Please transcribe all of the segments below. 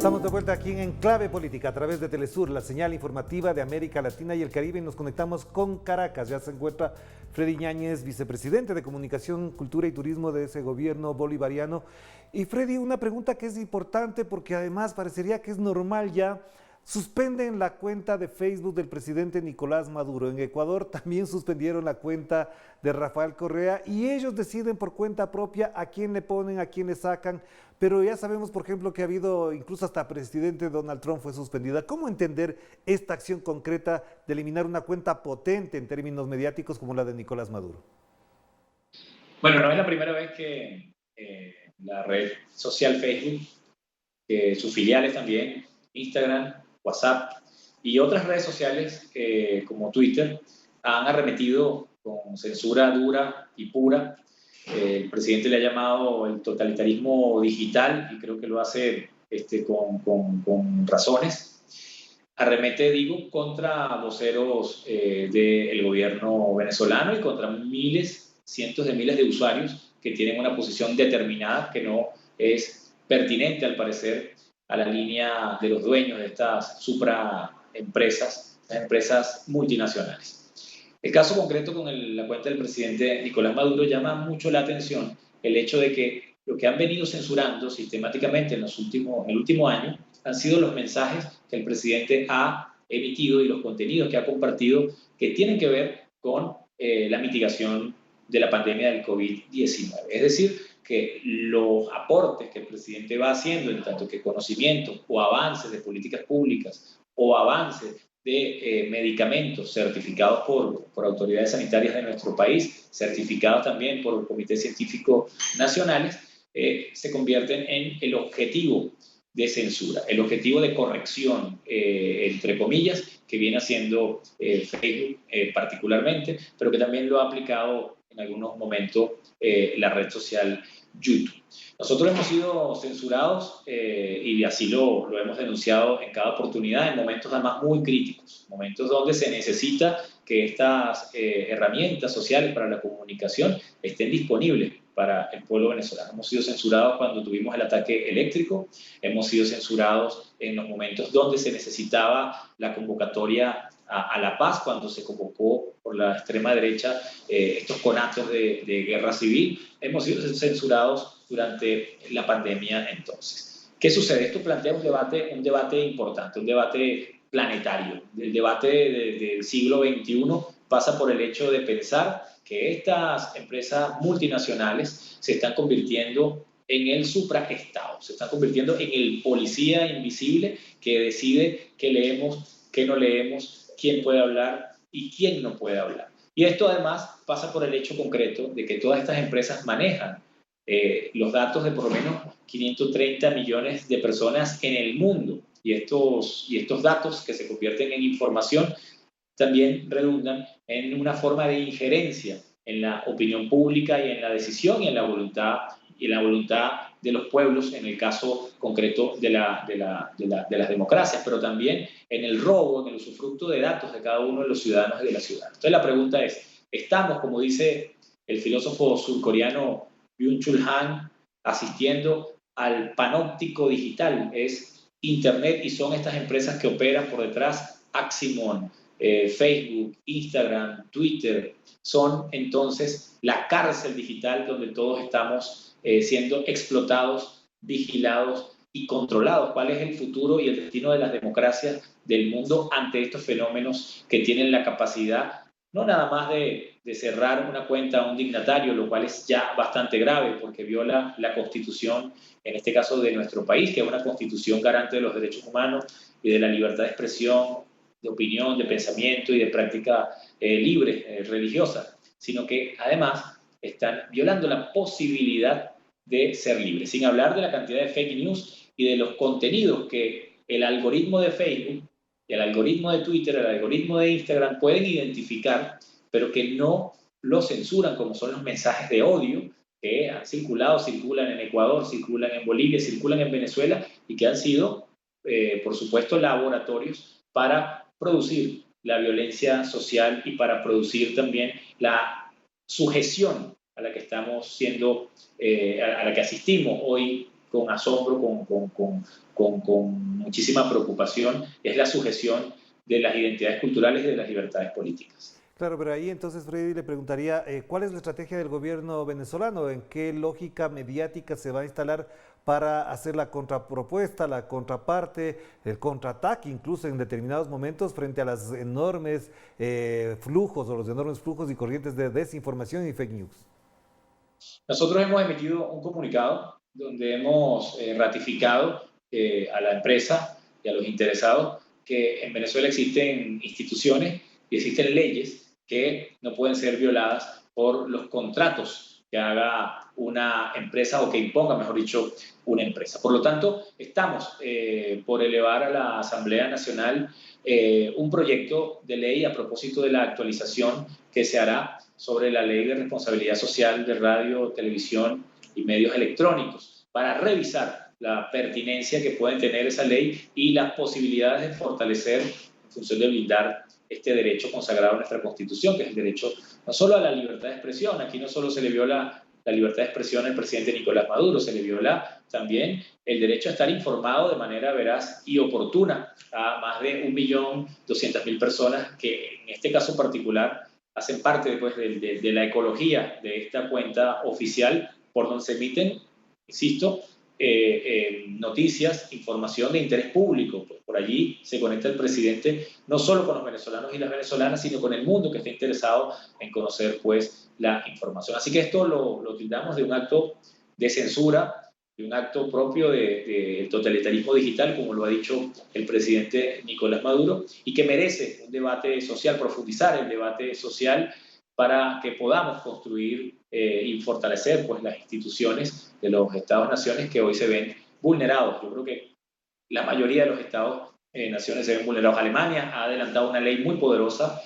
Estamos de vuelta aquí en Enclave Política a través de Telesur, la señal informativa de América Latina y el Caribe, y nos conectamos con Caracas. Ya se encuentra Freddy Yáñez, vicepresidente de Comunicación, Cultura y Turismo de ese gobierno bolivariano. Y Freddy, una pregunta que es importante porque además parecería que es normal ya. Suspenden la cuenta de Facebook del presidente Nicolás Maduro. En Ecuador también suspendieron la cuenta de Rafael Correa y ellos deciden por cuenta propia a quién le ponen, a quién le sacan. Pero ya sabemos, por ejemplo, que ha habido, incluso hasta presidente Donald Trump fue suspendida. ¿Cómo entender esta acción concreta de eliminar una cuenta potente en términos mediáticos como la de Nicolás Maduro? Bueno, no es la primera vez que la red social Facebook, que sus filiales también, Instagram, WhatsApp y otras redes sociales como Twitter, han arremetido con censura dura y pura. El presidente le ha llamado el totalitarismo digital y creo que lo hace con razones. Arremete, digo, contra voceros del gobierno venezolano y contra miles, cientos de miles de usuarios que tienen una posición determinada que no es pertinente, al parecer, a la línea de los dueños de estas supraempresas, las empresas multinacionales. El caso concreto con la cuenta del presidente Nicolás Maduro llama mucho la atención el hecho de que lo que han venido censurando sistemáticamente en el último año han sido los mensajes que el presidente ha emitido y los contenidos que ha compartido que tienen que ver con la mitigación de la pandemia del COVID-19. Es decir, que los aportes que el presidente va haciendo en tanto que conocimiento o avances de políticas públicas o avances de medicamentos certificados por autoridades sanitarias de nuestro país, certificados también por el Comité Científico Nacionales, se convierten en el objetivo de censura, el objetivo de corrección, entre comillas, que viene haciendo Facebook particularmente, pero que también lo ha aplicado en algunos momentos la red social YouTube. Nosotros hemos sido censurados y así lo hemos denunciado en cada oportunidad, en momentos además muy críticos, momentos donde se necesita que estas herramientas sociales para la comunicación estén disponibles para el pueblo venezolano. Hemos sido censurados cuando tuvimos el ataque eléctrico, hemos sido censurados en los momentos donde se necesitaba la convocatoria a la paz, cuando se convocó por la extrema derecha estos conatos de guerra civil. Hemos sido censurados durante la pandemia entonces. ¿Qué sucede? Esto plantea un debate importante, un debate planetario. El debate del siglo XXI pasa por el hecho de pensar que estas empresas multinacionales se están convirtiendo en el supraestado, se están convirtiendo en el policía invisible que decide qué leemos, qué no leemos, quién puede hablar y quién no puede hablar. Y esto además pasa por el hecho concreto de que todas estas empresas manejan los datos de por lo menos 530 millones de personas en el mundo. Y estos datos que se convierten en información también redundan en una forma de injerencia en la opinión pública y en la decisión y en la voluntad de los pueblos, en el caso concreto de las democracias, pero también en el robo, en el usufructo de datos de cada uno de los ciudadanos y de la ciudad. Entonces la pregunta es, ¿estamos, como dice el filósofo surcoreano Byung-Chul Han, asistiendo al panóptico digital? Es Internet y son estas empresas que operan por detrás, Aximon, Facebook, Instagram, Twitter, son entonces la cárcel digital donde todos estamos siendo explotados, vigilados y controlados. ¿Cuál es el futuro y el destino de las democracias del mundo ante estos fenómenos que tienen la capacidad no nada más de cerrar una cuenta a un dignatario, lo cual es ya bastante grave porque viola la Constitución, en este caso de nuestro país, que es una Constitución garante de los derechos humanos y de la libertad de expresión, de opinión, de pensamiento y de práctica libre, religiosa, sino que además están violando la posibilidad de ser libres, sin hablar de la cantidad de fake news y de los contenidos que el algoritmo de Facebook, el algoritmo de Twitter, el algoritmo de Instagram pueden identificar, pero que no lo censuran, como son los mensajes de odio que han circulado, circulan en Ecuador, circulan en Bolivia, circulan en Venezuela y que han sido, por supuesto, laboratorios para producir la violencia social y para producir también la sujeción a la que estamos siendo, a la que asistimos hoy con asombro, con muchísima preocupación, es la sujeción de las identidades culturales y de las libertades políticas. Claro, pero ahí entonces Freddy le preguntaría, ¿cuál es la estrategia del gobierno venezolano? ¿En qué lógica mediática se va a instalar para hacer la contrapropuesta, la contraparte, el contraataque, incluso en determinados momentos frente a las enormes flujos o los enormes flujos y corrientes de desinformación y fake news? Nosotros hemos emitido un comunicado donde hemos ratificado a la empresa y a los interesados que en Venezuela existen instituciones y existen leyes que no pueden ser violadas por los contratos que haga una empresa o que imponga, mejor dicho, una empresa. Por lo tanto, estamos por elevar a la Asamblea Nacional un proyecto de ley a propósito de la actualización que se hará sobre la Ley de Responsabilidad Social de Radio, Televisión y Medios Electrónicos para revisar la pertinencia que pueden tener esa ley y las posibilidades de fortalecer en función de blindar este derecho consagrado en nuestra Constitución, que es el derecho no solo a la libertad de expresión. Aquí no solo se le viola la libertad de expresión al presidente Nicolás Maduro, se le viola también el derecho a estar informado de manera veraz y oportuna a más de 1.200.000 personas que en este caso particular hacen parte después de la ecología de esta cuenta oficial por donde se emiten, insisto, noticias, información de interés público. Pues por allí se conecta el presidente no solo con los venezolanos y las venezolanas, sino con el mundo que está interesado en conocer pues la información. Así que esto lo tildamos de un acto de censura, de un acto propio del totalitarismo digital, como lo ha dicho el presidente Nicolás Maduro, y que merece un debate social, profundizar el debate social para que podamos construir y fortalecer pues, las instituciones de los Estados-naciones que hoy se ven vulnerados. Yo creo que la mayoría de los Estados-naciones se ven vulnerados. Alemania ha adelantado una ley muy poderosa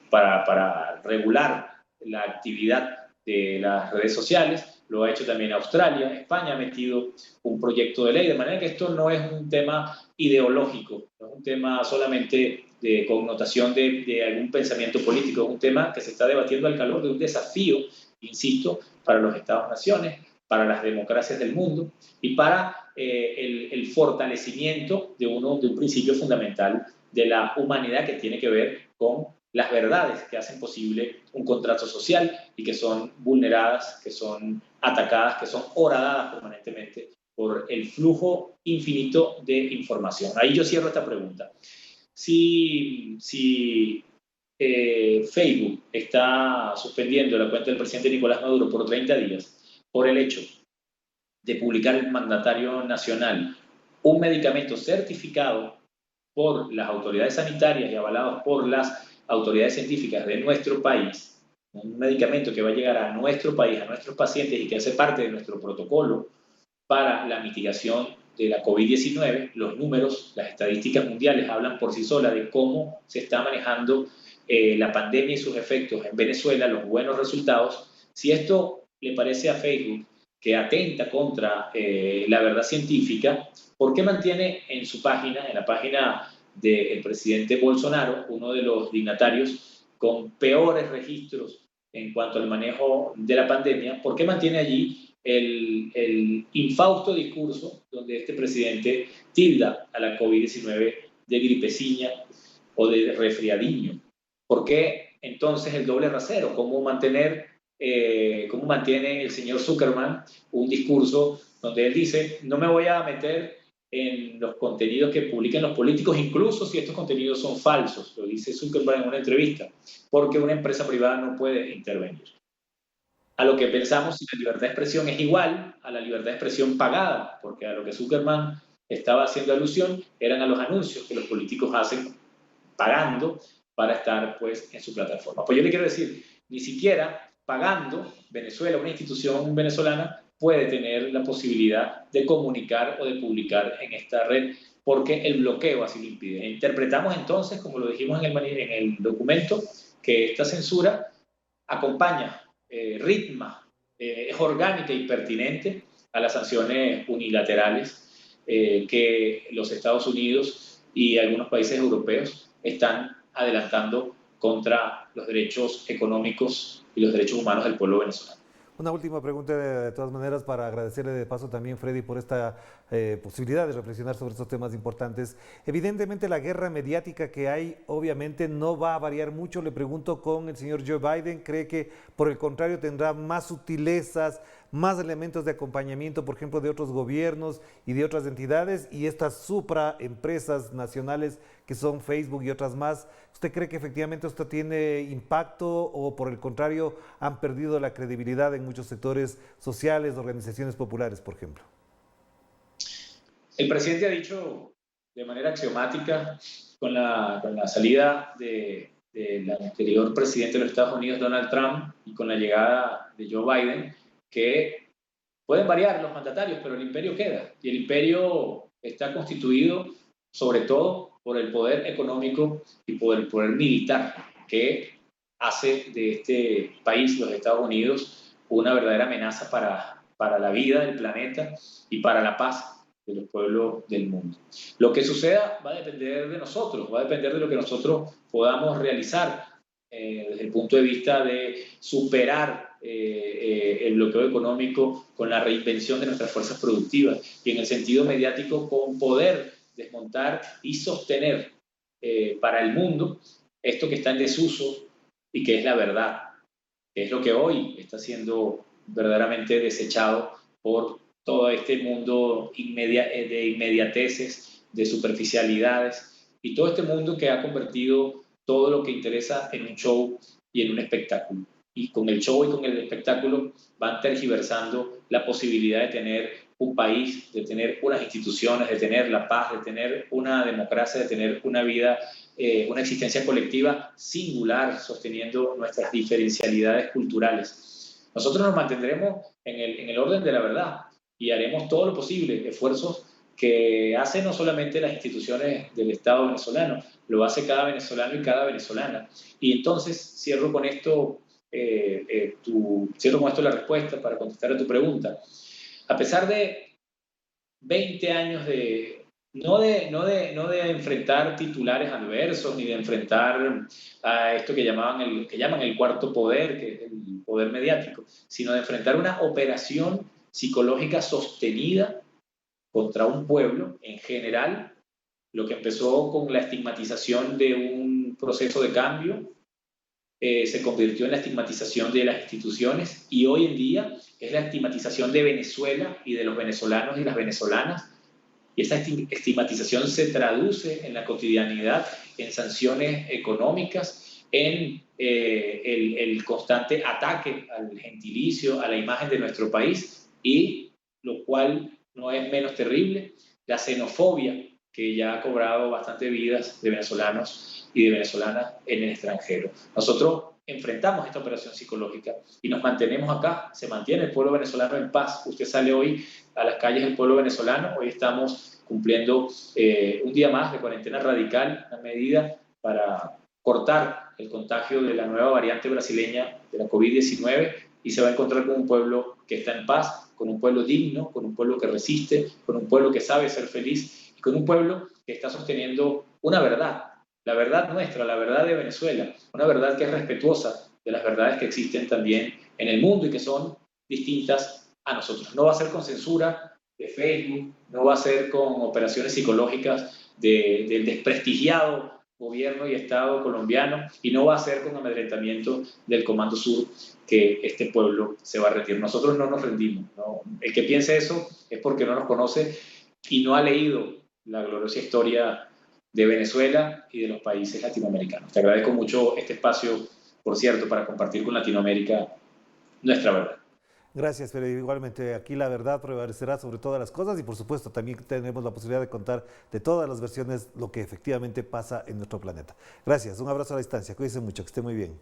para regular la actividad de las redes sociales. Lo ha hecho también Australia. España ha metido un proyecto de ley, de manera que esto no es un tema ideológico, no es un tema solamente de connotación de algún pensamiento político, es un tema que se está debatiendo al calor de un desafío, insisto, para los Estados-naciones, para las democracias del mundo y para el fortalecimiento de un principio fundamental de la humanidad que tiene que ver con las verdades que hacen posible un contrato social y que son vulneradas, que son atacadas, que son horadadas permanentemente por el flujo infinito de información. Ahí yo cierro esta pregunta. Si Facebook está suspendiendo la cuenta del presidente Nicolás Maduro por 30 días por el hecho de publicar el mandatario nacional un medicamento certificado por las autoridades sanitarias y avalado por las autoridades científicas de nuestro país, un medicamento que va a llegar a nuestro país, a nuestros pacientes y que hace parte de nuestro protocolo para la mitigación de la COVID-19, los números, las estadísticas mundiales hablan por sí solas de cómo se está manejando la pandemia y sus efectos en Venezuela, los buenos resultados. Si esto le parece a Facebook que atenta contra la verdad científica, ¿por qué mantiene en su página, en la página del presidente Bolsonaro, uno de los dignatarios con peores registros en cuanto al manejo de la pandemia, por qué mantiene allí el infausto discurso donde este presidente tilda a la COVID-19 de gripeciña o de resfriadiño? ¿Por qué entonces el doble rasero? ¿Cómo mantiene el señor Zuckerman un discurso donde él dice no me voy a meter en los contenidos que publican los políticos, incluso si estos contenidos son falsos? Lo dice Zuckerman en una entrevista, porque una empresa privada no puede intervenir. A lo que pensamos si la libertad de expresión es igual a la libertad de expresión pagada, porque a lo que Zuckerman estaba haciendo alusión eran a los anuncios que los políticos hacen pagando para estar pues, en su plataforma. Pues yo le quiero decir, ni siquiera pagando, Venezuela, una institución venezolana, puede tener la posibilidad de comunicar o de publicar en esta red, porque el bloqueo así lo impide. Interpretamos entonces, como lo dijimos en el documento, que esta censura acompaña, ritma, es orgánica y pertinente a las sanciones unilaterales que los Estados Unidos y algunos países europeos están adelantando contra los derechos económicos y los derechos humanos del pueblo venezolano. Una última pregunta de todas maneras para agradecerle de paso también, Freddy, por esta posibilidad de reflexionar sobre estos temas importantes. Evidentemente la guerra mediática que hay obviamente no va a variar mucho. Le pregunto con el señor Joe Biden, ¿cree que por el contrario tendrá más sutilezas, más elementos de acompañamiento, por ejemplo, de otros gobiernos y de otras entidades y estas supraempresas nacionales que son Facebook y otras más? ¿Usted cree que efectivamente esto tiene impacto o por el contrario han perdido la credibilidad en muchos sectores sociales, organizaciones populares, por ejemplo? El presidente ha dicho de manera axiomática con la salida del anterior presidente de los Estados Unidos, Donald Trump, y con la llegada de Joe Biden, que pueden variar los mandatarios, pero el imperio queda. Y el imperio está constituido sobre todo por el poder económico y por el poder militar, que hace de este país, los Estados Unidos, una verdadera amenaza para la vida del planeta y para la paz de los pueblos del mundo. Lo que suceda va a depender de nosotros, va a depender de lo que nosotros podamos realizar desde el punto de vista de superar el bloqueo económico con la reinvención de nuestras fuerzas productivas y en el sentido mediático con poder desmontar y sostener para el mundo esto que está en desuso y que es la verdad, que es lo que hoy está siendo verdaderamente desechado por todo este mundo de inmediateces, de superficialidades y todo este mundo que ha convertido todo lo que interesa en un show y en un espectáculo. Y con el show y con el espectáculo van tergiversando la posibilidad de tener un país, de tener unas instituciones, de tener la paz, de tener una democracia, de tener una vida, una existencia colectiva singular, sosteniendo nuestras diferencialidades culturales. Nosotros nos mantendremos en el orden de la verdad y haremos todo lo posible, esfuerzos que hacen no solamente las instituciones del Estado venezolano, lo hace cada venezolano y cada venezolana. Y entonces cierro con esto la respuesta para contestar a tu pregunta. A pesar de 20 años no de enfrentar titulares adversos, ni de enfrentar a esto que llaman el cuarto poder, que es el poder mediático, sino de enfrentar una operación psicológica sostenida contra un pueblo en general, lo que empezó con la estigmatización de un proceso de cambio, se convirtió en la estigmatización de las instituciones y hoy en día es la estigmatización de Venezuela y de los venezolanos y las venezolanas. Y esa estigmatización se traduce en la cotidianidad, en sanciones económicas, en el constante ataque al gentilicio, a la imagen de nuestro país y, lo cual no es menos terrible, la xenofobia que ya ha cobrado bastante vidas de venezolanos y de venezolanas en el extranjero. Nosotros enfrentamos esta operación psicológica y nos mantenemos acá, se mantiene el pueblo venezolano en paz. Usted sale hoy a las calles del pueblo venezolano, hoy estamos cumpliendo un día más de cuarentena radical, una medida para cortar el contagio de la nueva variante brasileña de la COVID-19 y se va a encontrar con un pueblo que está en paz, con un pueblo digno, con un pueblo que resiste, con un pueblo que sabe ser feliz y con un pueblo que está sosteniendo una verdad, la verdad nuestra, la verdad de Venezuela, una verdad que es respetuosa de las verdades que existen también en el mundo y que son distintas a nosotros. No va a ser con censura de Facebook, no va a ser con operaciones psicológicas del desprestigiado gobierno y Estado colombiano y no va a ser con amedrentamiento del Comando Sur que este pueblo se va a rendir. Nosotros no nos rendimos, ¿no? El que piense eso es porque no nos conoce y no ha leído la gloriosa historia de Venezuela y de los países latinoamericanos. Te agradezco mucho este espacio, por cierto, para compartir con Latinoamérica nuestra verdad. Gracias, pero igualmente aquí la verdad prevalecerá sobre todas las cosas y por supuesto también tenemos la posibilidad de contar de todas las versiones lo que efectivamente pasa en nuestro planeta. Gracias, un abrazo a la distancia, cuídense mucho, que esté muy bien.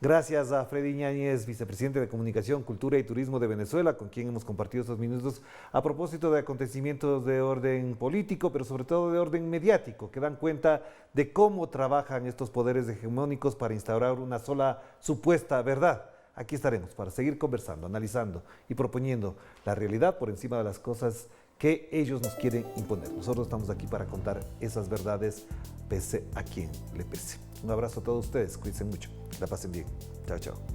Gracias a Freddy Yáñez, vicepresidente de Comunicación, Cultura y Turismo de Venezuela, con quien hemos compartido estos minutos a propósito de acontecimientos de orden político, pero sobre todo de orden mediático, que dan cuenta de cómo trabajan estos poderes hegemónicos para instaurar una sola supuesta verdad. Aquí estaremos para seguir conversando, analizando y proponiendo la realidad por encima de las cosas que ellos nos quieren imponer. Nosotros estamos aquí para contar esas verdades pese a quien le pese. Un abrazo a todos ustedes, cuídense mucho, la pasen bien. Chao, chao.